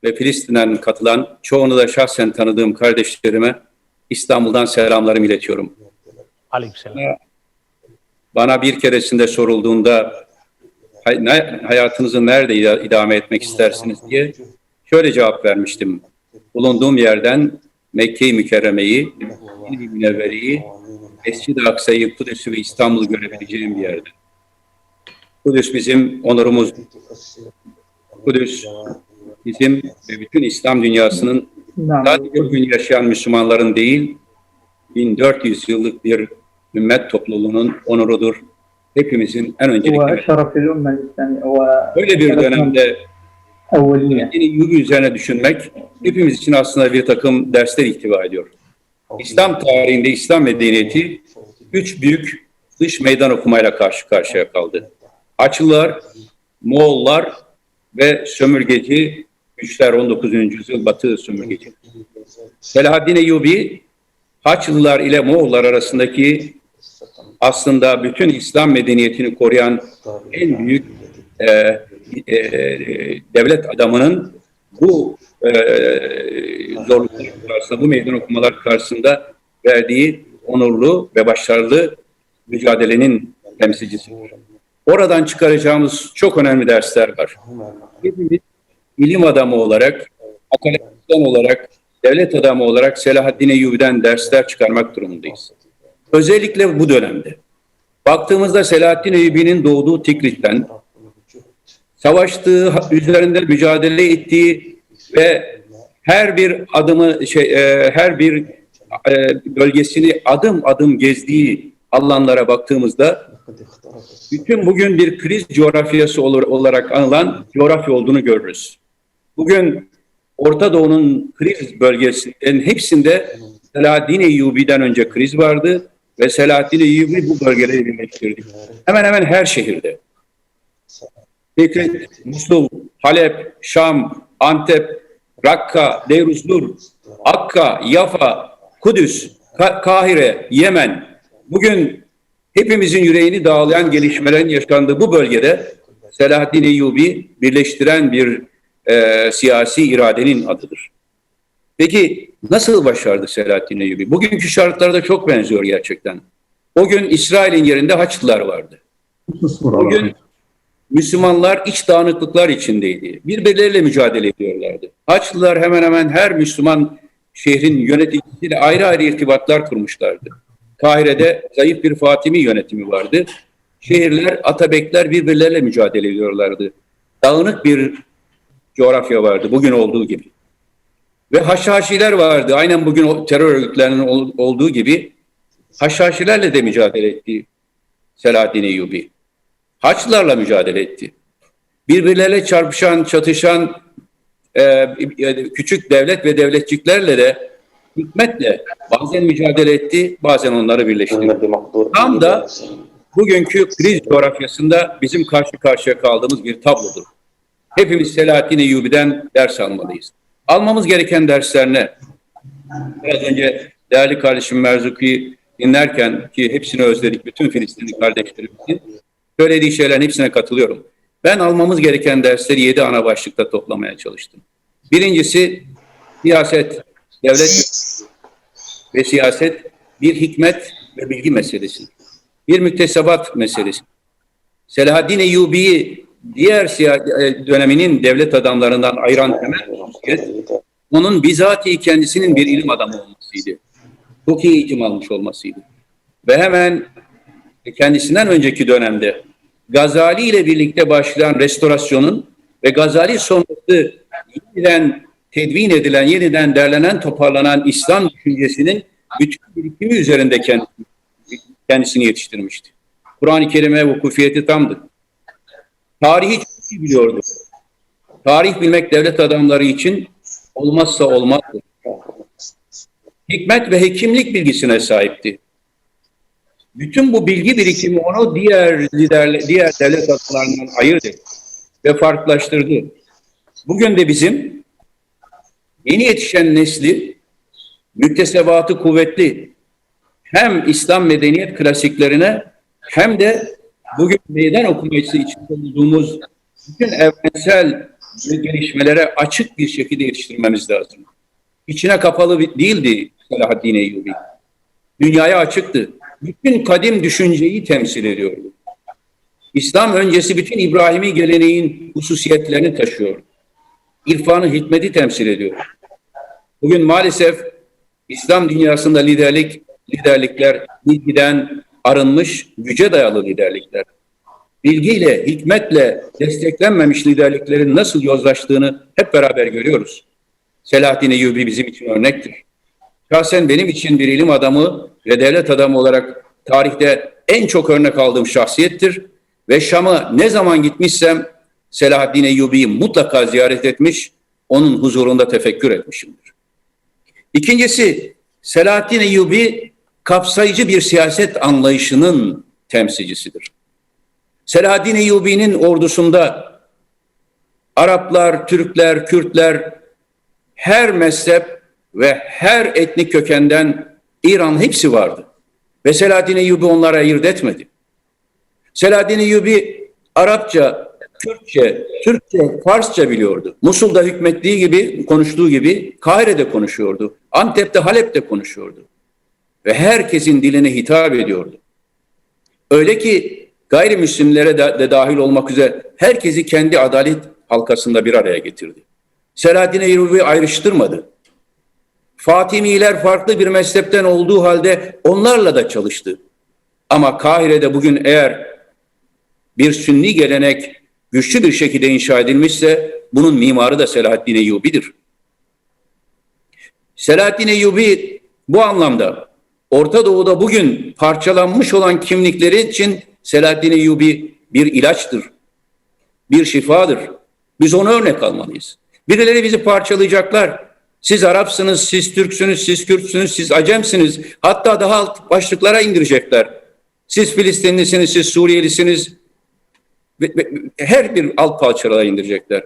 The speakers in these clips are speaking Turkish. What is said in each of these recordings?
ve Filistin'den katılan, çoğunu da şahsen tanıdığım kardeşlerime İstanbul'dan selamlarımı iletiyorum. Aleykümselam. Bana bir keresinde sorulduğunda hayatınızı nerede idame etmek istersiniz diye şöyle cevap vermiştim. Bulunduğum yerden Mekke-i Mükerreme'yi, Medine-i Münevvere'yi, Mescid-i Aksa'yı, Kudüs'ü ve İstanbul'u görebileceğim bir yerde. Kudüs bizim onurumuz. Kudüs bizim ve bütün İslam dünyasının sadece bugün yaşayan Müslümanların değil, 1400 yıllık bir ümmet topluluğunun onurudur. Hepimizin en öncelikli. Böyle bir dönemde Eyyubi üzerine düşünmek hepimiz için aslında bir takım dersler ihtiva ediyor. İslam tarihinde İslam medeniyeti 3 büyük dış meydan okumayla karşı karşıya kaldı. Haçlılar, Moğollar ve sömürgeci güçler 19. yüzyıl Batı sömürgeci. Selahaddin Eyyubi, Haçlılar ile Moğollar arasındaki aslında bütün İslam medeniyetini koruyan en büyük devlet adamının bu zorluklar karşısında, bu meydan okumalar karşısında verdiği onurlu ve başarılı mücadelenin temsilcisi. Oradan çıkaracağımız çok önemli dersler var. Hepimiz ilim adamı olarak, akademisyen olarak, devlet adamı olarak Selahaddin Eyyubi'den dersler çıkarmak durumundayız. Özellikle bu dönemde. Baktığımızda Selahaddin Eyyubi'nin doğduğu Tikrit'ten, savaştığı, üzerinde mücadele ettiği ve her bir adımı, her bir bölgesini adım adım gezdiği alanlara baktığımızda bütün bugün bir kriz coğrafyası olarak anılan coğrafya olduğunu görürüz. Bugün Orta Doğu'nun kriz bölgesinin hepsinde Selahaddin Eyyubi'den önce kriz vardı ve Selahaddin Eyyubi bu bölgeleri birleştirdi. Hemen hemen her şehirde. Tikrit, Musul, Halep, Şam, Antep, Rakka, Deiruz-Zur, Akka, Yafa, Kudüs, Kahire, Yemen. Bugün hepimizin yüreğini dağlayan gelişmelerin yaşandığı bu bölgede Selahaddin Eyyubi birleştiren bir siyasi iradenin adıdır. Peki nasıl başardı Selahaddin Eyyubi? Bugünkü şartlarda çok benziyor gerçekten. O gün İsrail'in yerinde Haçlılar vardı. Bugün Müslümanlar iç dağınıklıklar içindeydi. Birbirleriyle mücadele ediyorlardı. Haçlılar hemen hemen her Müslüman şehrin yöneticisiyle ayrı ayrı irtibatlar kurmuşlardı. Kahire'de zayıf bir Fatimi yönetimi vardı. Şehirler, Atabekler birbirleriyle mücadele ediyorlardı. Dağınık bir coğrafya vardı bugün olduğu gibi. Ve Haşhaşiler vardı. Aynen bugün o terör örgütlerinin olduğu gibi Haşhaşilerle de mücadele etti Selahaddin Eyyubi. Haçlılarla mücadele etti. Birbirleriyle çarpışan, çatışan küçük devlet ve devletçiklerle de hikmetle bazen mücadele etti, bazen onları birleştirdi. Tam da bugünkü kriz coğrafyasında bizim karşı karşıya kaldığımız bir tablodur. Hepimiz Selahaddin Eyyubi'den ders almalıyız. Almamız gereken dersler ne? Biraz önce değerli kardeşim Merzuki'yi dinlerken ki hepsini özledik, bütün Filistinli kardeşlerimizin söylediği şeylerin hepsine katılıyorum. Ben almamız gereken dersleri 7 ana başlıkta toplamaya çalıştım. Birincisi siyaset, devlet ve siyaset bir hikmet ve bilgi meselesi. Bir müktesebat meselesi. Selahaddin Eyyubi'yi diğer döneminin devlet adamlarından ayıran temel hususiyet, onun bizatihi kendisinin bir ilim adamı olmasıydı. Çok iyi eğitim almış olmasıydı. Ve hemen kendisinden önceki dönemde Gazali ile birlikte başlayan restorasyonun ve Gazali sonrası yeniden tedvin edilen, yeniden derlenen, toparlanan İslam düşüncesinin bütün birikimi üzerinde kendisini yetiştirmişti. Kur'an-ı Kerim'e vukufiyeti tamdı. Tarihi çok iyi biliyordu. Tarih bilmek devlet adamları için olmazsa olmazdı. Hikmet ve hekimlik bilgisine sahipti. Bütün bu bilgi birikimi onu diğer devlet adamlarından ayırdı ve farklılaştırdı. Bugün de bizim yeni yetişen nesli müktesebatı kuvvetli hem İslam medeniyet klasiklerine hem de bugün meydan okuması için olduğumuz bütün evrensel ve gelişmelere açık bir şekilde yetiştirmemiz lazım. İçine kapalı değildi Selahaddin Eyyubi. Dünyaya açıktı. Bütün kadim düşünceyi temsil ediyordu. İslam öncesi bütün İbrahimi geleneğin hususiyetlerini taşıyor. İrfanı, hikmeti temsil ediyor. Bugün maalesef İslam dünyasında liderlikler bilgiden arınmış, güce dayalı liderlikler. Bilgiyle, hikmetle desteklenmemiş liderliklerin nasıl yozlaştığını hep beraber görüyoruz. Selahaddin Eyyubi bizim için örnektir. Şahsen benim için bir ilim adamı ve devlet adamı olarak tarihte en çok örnek aldığım şahsiyettir. Ve Şam'a ne zaman gitmişsem Selahaddin Eyyubi'yi mutlaka ziyaret etmiş, onun huzurunda tefekkür etmişimdir. İkincisi, Selahaddin Eyyubi kapsayıcı bir siyaset anlayışının temsilcisidir. Selahaddin Eyyubi'nin ordusunda Araplar, Türkler, Kürtler, her mezhep ve her etnik kökenden İran hepsi vardı. Ve Selahaddin Eyyubi onları ayırt etmedi. Selahaddin Eyyubi Arapça, Kürtçe, Türkçe, Farsça biliyordu. Musul'da hükmettiği gibi, konuştuğu gibi Kahire'de konuşuyordu. Antep'te, Halep'te konuşuyordu. Ve herkesin diline hitap ediyordu. Öyle ki gayrimüslimlere de dahil olmak üzere herkesi kendi adalet halkasında bir araya getirdi. Selahaddin Eyyubi ayrıştırmadı. Fatimiler farklı bir mezhepten olduğu halde onlarla da çalıştı. Ama Kahire'de bugün eğer bir sünni gelenek güçlü bir şekilde inşa edilmişse bunun mimarı da Selahaddin Eyyubi'dir. Selahaddin Eyyubi bu anlamda Orta Doğu'da bugün parçalanmış olan kimlikleri için Selahaddin Eyyubi bir ilaçtır, bir şifadır. Biz onu örnek almalıyız. Birileri bizi parçalayacaklar. Siz Arapsınız, siz Türksünüz, siz Kürtsünüz, siz Acemsiniz. Hatta daha alt başlıklara indirecekler. Siz Filistinlisiniz, siz Suriyelisiniz. Her bir alt parçalara indirecekler.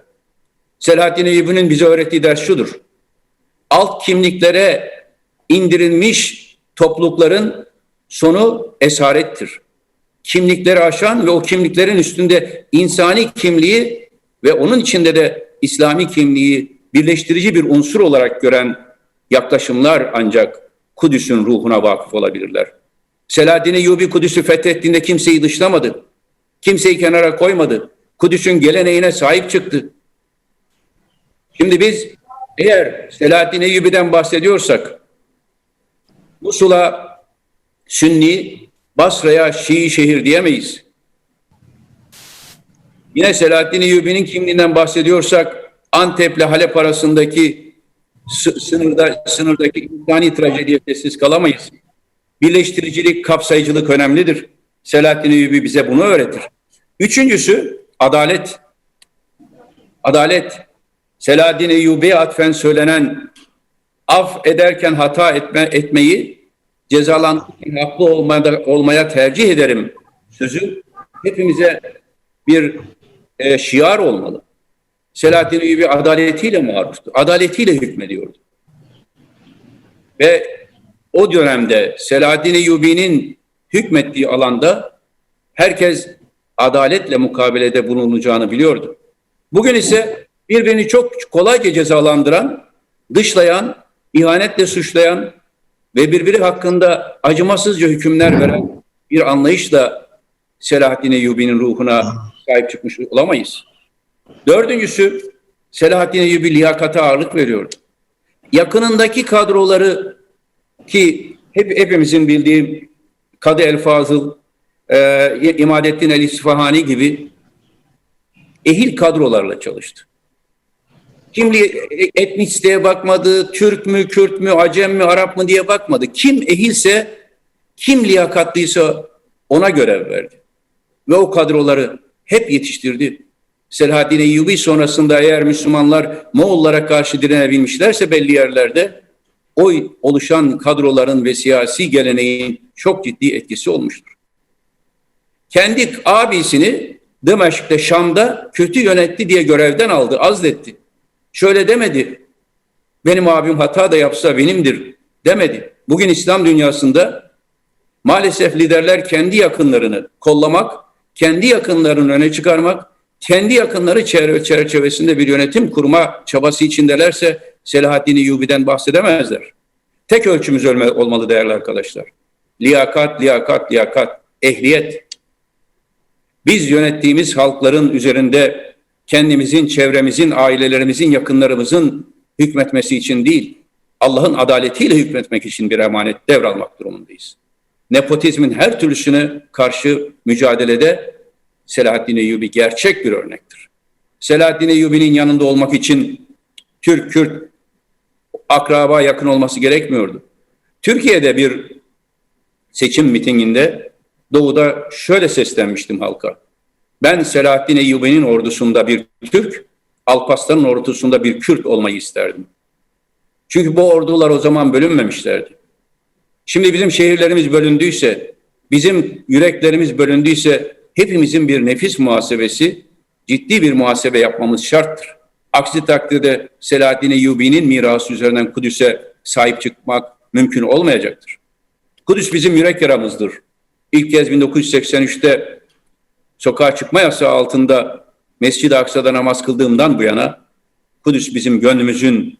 Selahaddin Eyyubi'nin bize öğrettiği ders şudur. Alt kimliklere indirilmiş toplulukların sonu esarettir. Kimlikleri aşan ve o kimliklerin üstünde insani kimliği ve onun içinde de İslami kimliği birleştirici bir unsur olarak gören yaklaşımlar ancak Kudüs'ün ruhuna vakıf olabilirler. Selahaddin Eyyubi Kudüs'ü fethettiğinde kimseyi dışlamadı. Kimseyi kenara koymadı. Kudüs'ün geleneğine sahip çıktı. Şimdi biz eğer Selahaddin Eyyubi'den bahsediyorsak Musul'a Sünni, Basra'ya Şii şehir diyemeyiz. Yine Selahaddin kimliğinden bahsediyorsak Antep'le Halep arasındaki sınırdaki insani trajediye sessiz kalamayız. Birleştiricilik, kapsayıcılık önemlidir. Selahaddin Eyyubi bize bunu öğretir. Üçüncüsü adalet. Adalet. Selahaddin Eyyubi'ye atfen söylenen af ederken hata etmeyi cezalandırırken haklı olmaya tercih ederim sözü hepimize bir şiar olmalı. Selahaddin Eyyubi adaletiyle maruftu. Adaletiyle hükmediyordu. Ve o dönemde Selahaddin Eyyubi'nin hükmettiği alanda herkes adaletle mukabelede bulunacağını biliyordu. Bugün ise birbirini çok kolayca cezalandıran, dışlayan, ihanetle suçlayan ve birbiri hakkında acımasızca hükümler veren bir anlayışla Selahaddin Eyyubi'nin ruhuna sahip çıkmış olamayız. Dördüncüsü, Selahaddin Eyyubi liyakata ağırlık veriyordu. Yakınındaki kadroları ki hepimizin bildiği Kadı El-Fazıl, İmadettin El-İsfahani gibi ehil kadrolarla çalıştı. Kimliği etnisiteye bakmadı, Türk mü, Kürt mü, Acem mi, Arap mı diye bakmadı. Kim ehilse, kim liyakatlıysa ona görev verdi. Ve o kadroları hep yetiştirdi. Selahaddin Eyyubi sonrasında eğer Müslümanlar Moğollara karşı direnebilmişlerse belli yerlerde o oluşan kadroların ve siyasi geleneğin çok ciddi etkisi olmuştur. Kendi abisini Dımeşk'te, Şam'da kötü yönetti diye görevden aldı, azletti. Şöyle demedi, benim abim hata da yapsa benimdir demedi. Bugün İslam dünyasında maalesef liderler kendi yakınlarını kollamak, kendi yakınlarını öne çıkarmak, kendi yakınları çerçevesinde bir yönetim kurma çabası içindelerse Selahaddin Eyyubi'den bahsedemezler. Tek ölçümüz olmalı değerli arkadaşlar. Liyakat, liyakat, liyakat, ehliyet. Biz yönettiğimiz halkların üzerinde kendimizin, çevremizin, ailelerimizin, yakınlarımızın hükmetmesi için değil, Allah'ın adaletiyle hükmetmek için bir emanet devralmak durumundayız. Nepotizmin her türlüsüne karşı mücadelede Selahaddin Eyyubi gerçek bir örnektir. Selahaddin Eyyubi'nin yanında olmak için Türk, Kürt, akraba yakın olması gerekmiyordu. Türkiye'de bir seçim mitinginde Doğu'da şöyle seslenmiştim halka. Ben Selahaddin Eyyubi'nin ordusunda bir Türk, Alparslan'ın ordusunda bir Kürt olmayı isterdim. Çünkü bu ordular o zaman bölünmemişlerdi. Şimdi bizim şehirlerimiz bölündüyse, bizim yüreklerimiz bölündüyse hepimizin bir nefis muhasebesi, ciddi bir muhasebe yapmamız şarttır. Aksi takdirde Selahaddin Eyyubi'nin mirası üzerinden Kudüs'e sahip çıkmak mümkün olmayacaktır. Kudüs bizim yürek yaramızdır. İlk kez 1983'te sokağa çıkma yasağı altında Mescid-i Aksa'da namaz kıldığımdan bu yana Kudüs bizim gönlümüzün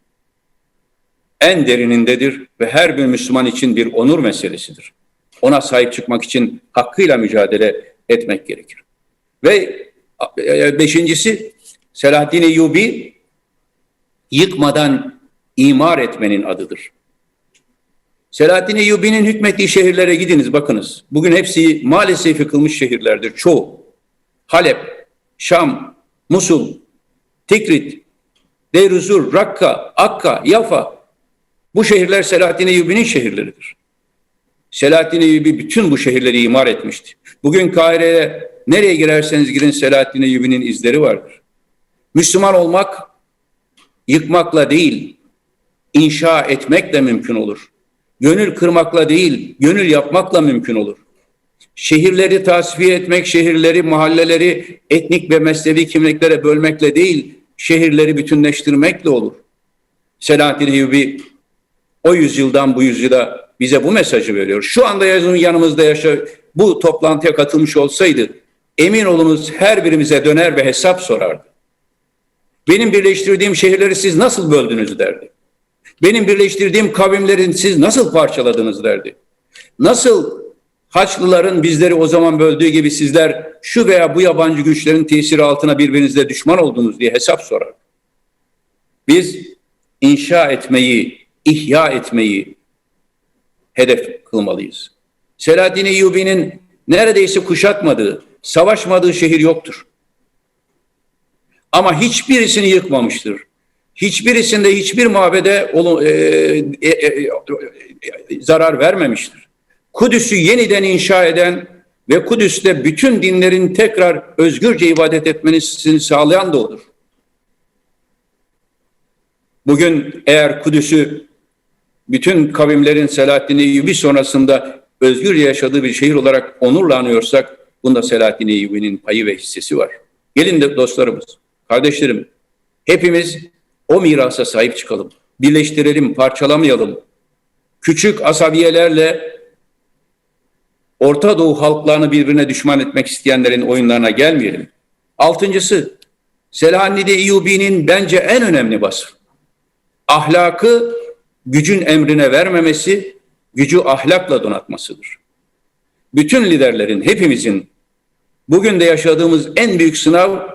en derinindedir ve her bir Müslüman için bir onur meselesidir. Ona sahip çıkmak için hakkıyla mücadele etmek gerekir. Ve beşincisi, Selahaddin Eyyubi yıkmadan imar etmenin adıdır. Selahaddin Eyyubi'nin hükmettiği şehirlere gidiniz, bakınız. Bugün hepsi maalesef yıkılmış şehirlerdir. Çoğu. Halep, Şam, Musul, Tikrit, Deir-i-Zur, Rakka, Akka, Yafa. Bu şehirler Selahaddin Eyyubi'nin şehirleridir. Selahaddin Eyyubi bütün bu şehirleri imar etmişti. Bugün Kahire'ye nereye girerseniz girin Selahaddin Eyyubi'nin izleri vardır. Müslüman olmak yıkmakla değil, inşa etmekle mümkün olur. Gönül kırmakla değil, gönül yapmakla mümkün olur. Şehirleri tasfiye etmek, şehirleri, mahalleleri etnik ve mezhebi kimliklere bölmekle değil, şehirleri bütünleştirmekle olur. Selahaddin Eyyubi o yüzyıldan bu yüzyıla bize bu mesajı veriyor. Şu anda yanımızda bu toplantıya katılmış olsaydı emin olunuz her birimize döner ve hesap sorardı. Benim birleştirdiğim şehirleri siz nasıl böldünüz derdi. Benim birleştirdiğim kavimlerin siz nasıl parçaladınız derdi. Nasıl Haçlıların bizleri o zaman böldüğü gibi sizler şu veya bu yabancı güçlerin tesiri altına birbirinizle düşman oldunuz diye hesap sorar. Biz inşa etmeyi, ihya etmeyi hedef kılmalıyız. Selahaddin Eyyubi'nin neredeyse kuşatmadığı, savaşmadığı şehir yoktur. Ama hiçbirisini yıkmamıştır. Hiçbirisinde hiçbir mabede zarar vermemiştir. Kudüs'ü yeniden inşa eden ve Kudüs'te bütün dinlerin tekrar özgürce ibadet etmesini sağlayan da odur. Bugün eğer Kudüs'ü bütün kavimlerin Selahaddin Eyyubi sonrasında özgürce yaşadığı bir şehir olarak onurla anıyorsak bunda Selahaddin Eyyubi'nin payı ve hissesi var. Gelin de dostlarımız, kardeşlerim, hepimiz o mirasa sahip çıkalım. Birleştirelim, parçalamayalım. Küçük asabiyelerle Orta Doğu halklarını birbirine düşman etmek isteyenlerin oyunlarına gelmeyelim. Altıncısı, Selahaddin Eyyubi'nin bence en önemli vasfı. Ahlakı gücün emrine vermemesi, gücü ahlakla donatmasıdır. Bütün liderlerin, hepimizin bugün de yaşadığımız en büyük sınav,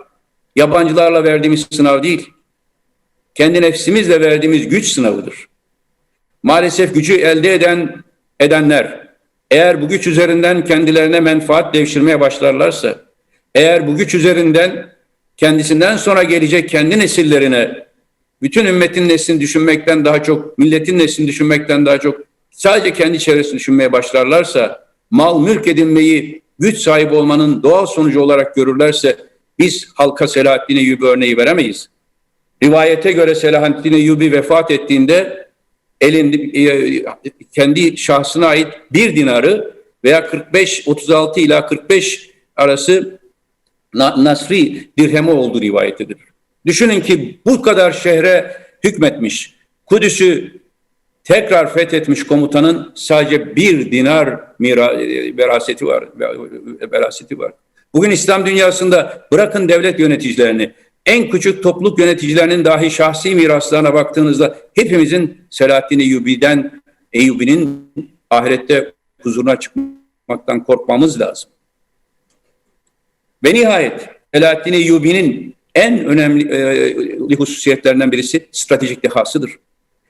yabancılarla verdiğimiz sınav değil, kendi nefsimizle verdiğimiz güç sınavıdır. Maalesef gücü elde edenler, eğer bu güç üzerinden kendilerine menfaat devşirmeye başlarlarsa, eğer bu güç üzerinden kendisinden sonra gelecek kendi nesillerine, bütün ümmetin neslini düşünmekten daha çok, milletin neslini düşünmekten daha çok sadece kendi çevresini düşünmeye başlarlarsa, mal mülk edinmeyi güç sahibi olmanın doğal sonucu olarak görürlerse biz halka Selahaddin Eyyubi örneği veremeyiz. Rivayete göre Selahaddin Eyyubi vefat ettiğinde kendi şahsına ait bir dinarı veya 36 ila 45 arası Nasri dirhemi olduğu rivayet edilir. Düşünün ki bu kadar şehre hükmetmiş, Kudüs'ü tekrar fethetmiş komutanın sadece bir dinar veraseti var. Bugün İslam dünyasında bırakın devlet yöneticilerini, en küçük topluluk yöneticilerinin dahi şahsi miraslarına baktığınızda hepimizin Selahaddin Eyyubi'nin ahirette huzuruna çıkmaktan korkmamız lazım. Ve nihayet Selahaddin Eyyubi'nin en önemli hususiyetlerinden birisi stratejik dehasıdır.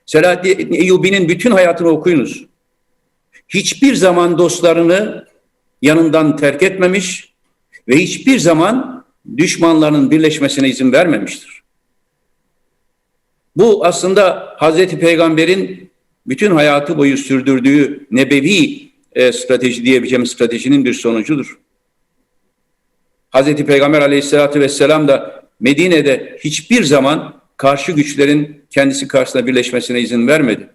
Selahaddin Eyyubi'nin bütün hayatını okuyunuz. Hiçbir zaman dostlarını yanından terk etmemiş ve hiçbir zaman düşmanlarının birleşmesine izin vermemiştir. Bu aslında Hazreti Peygamber'in bütün hayatı boyu sürdürdüğü nebevi strateji diyebileceğimiz stratejinin bir sonucudur. Hazreti Peygamber Aleyhisselatü Vesselam da Medine'de hiçbir zaman karşı güçlerin kendisi karşısında birleşmesine izin vermedi.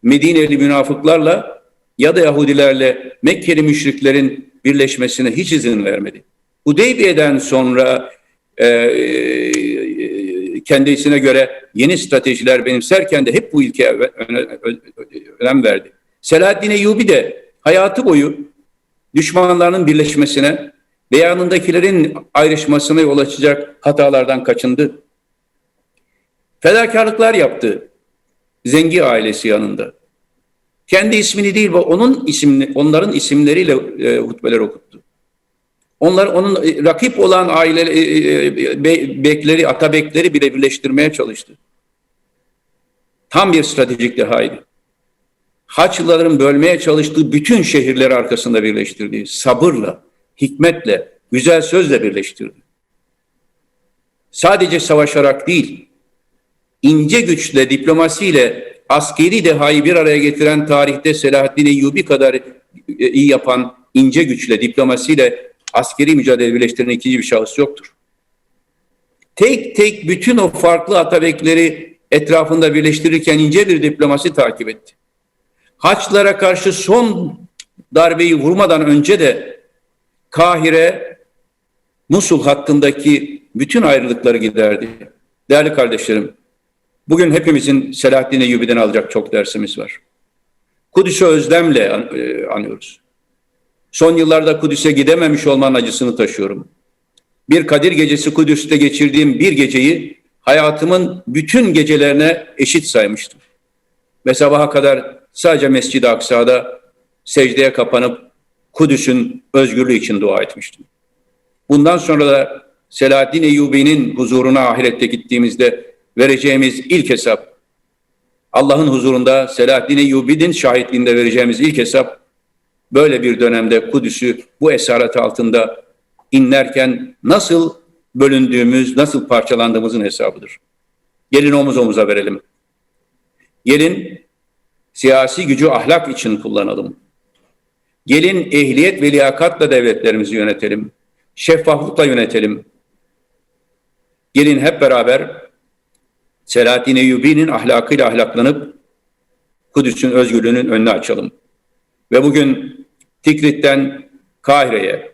Medineli münafıklarla ya da Yahudilerle Mekkeli müşriklerin birleşmesine hiç izin vermedi. Hudeybiye'den sonra kendisine göre yeni stratejiler benimserken de hep bu ilkeye önem verdi. Selahaddin Eyyubi de hayatı boyu düşmanlarının birleşmesine ve yanındakilerin ayrışmasına yol açacak hatalardan kaçındı. Fedakarlıklar yaptı Zengi ailesi yanında. Kendi ismini değil, onların isimleriyle hutbeler okuttu. Onun rakip olan aile bekleri, atabekleri bile birleştirmeye çalıştı. Tam bir stratejik dehaydı. Haçlıların bölmeye çalıştığı bütün şehirleri arkasında birleştirdi. Sabırla, hikmetle, güzel sözle birleştirdi. Sadece savaşarak değil, ince güçle, diplomasiyle askeri dehayı bir araya getiren tarihte Selahaddin Eyyubi kadar iyi yapan ince güçle, diplomasiyle askeri mücadele birleştiren ikinci bir şahıs yoktur. Tek tek bütün o farklı atabekleri etrafında birleştirirken ince bir diplomasi takip etti. Haçlılara karşı son darbeyi vurmadan önce de Kahire, Musul hattındaki bütün ayrılıkları giderdi. Değerli kardeşlerim, bugün hepimizin Selahaddin Eyyubi'den alacak çok dersimiz var. Kudüs'ü özlemle anıyoruz. Son yıllarda Kudüs'e gidememiş olmanın acısını taşıyorum. Bir Kadir Gecesi Kudüs'te geçirdiğim bir geceyi hayatımın bütün gecelerine eşit saymıştım. Ve sabaha kadar sadece Mescid-i Aksa'da secdeye kapanıp Kudüs'ün özgürlüğü için dua etmiştim. Bundan sonra da Selahaddin Eyyubi'nin huzuruna ahirette gittiğimizde vereceğimiz ilk hesap, Allah'ın huzurunda Selahaddin Eyyubi'nin şahitliğinde vereceğimiz ilk hesap, böyle bir dönemde Kudüs'ü bu esaret altında inlerken nasıl bölündüğümüz, nasıl parçalandığımızın hesabıdır. Gelin omuz omuza verelim. Gelin siyasi gücü ahlak için kullanalım. Gelin ehliyet ve liyakatla devletlerimizi yönetelim. Şeffaflıkla yönetelim. Gelin hep beraber Selahaddin Eyyubi'nin ahlakıyla ahlaklanıp Kudüs'ün özgürlüğünün önünü açalım. Ve bugün Tikrit'ten Kahire'ye,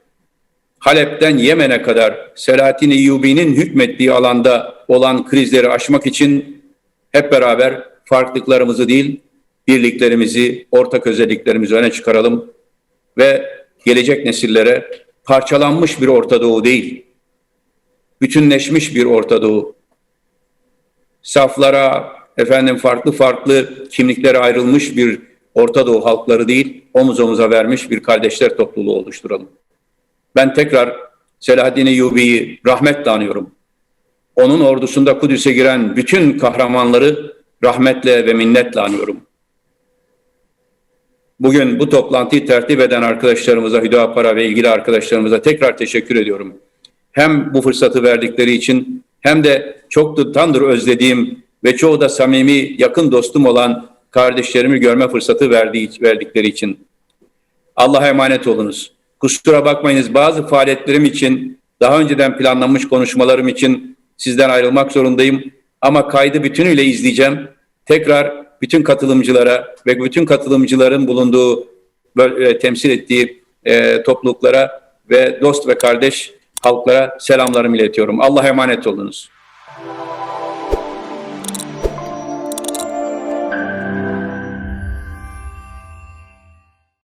Halep'ten Yemen'e kadar Selahaddin Eyyubi'nin hükmettiği alanda olan krizleri aşmak için hep beraber farklılıklarımızı değil, birliklerimizi, ortak özelliklerimizi öne çıkaralım ve gelecek nesillere parçalanmış bir Orta Doğu değil, bütünleşmiş bir Orta Doğu, saflara, farklı kimliklere ayrılmış bir Orta Doğu halkları değil, omuz omuza vermiş bir kardeşler topluluğu oluşturalım. Ben tekrar Selahaddin Eyyubi'yi rahmetle anıyorum. Onun ordusunda Kudüs'e giren bütün kahramanları rahmetle ve minnetle anıyorum. Bugün bu toplantıyı tertip eden arkadaşlarımıza, Hüdapara ve ilgili arkadaşlarımıza tekrar teşekkür ediyorum. Hem bu fırsatı verdikleri için hem de çoktandır özlediğim ve çoğu da samimi, yakın dostum olan kardeşlerimi görme fırsatı verdikleri için. Allah'a emanet olunuz. Kusura bakmayınız, bazı faaliyetlerim için, daha önceden planlanmış konuşmalarım için sizden ayrılmak zorundayım. Ama kaydı bütünüyle izleyeceğim. Tekrar bütün katılımcılara ve bütün katılımcıların bulunduğu, temsil ettiği topluluklara ve dost ve kardeş halklara selamlarımı iletiyorum. Allah'a emanet olunuz.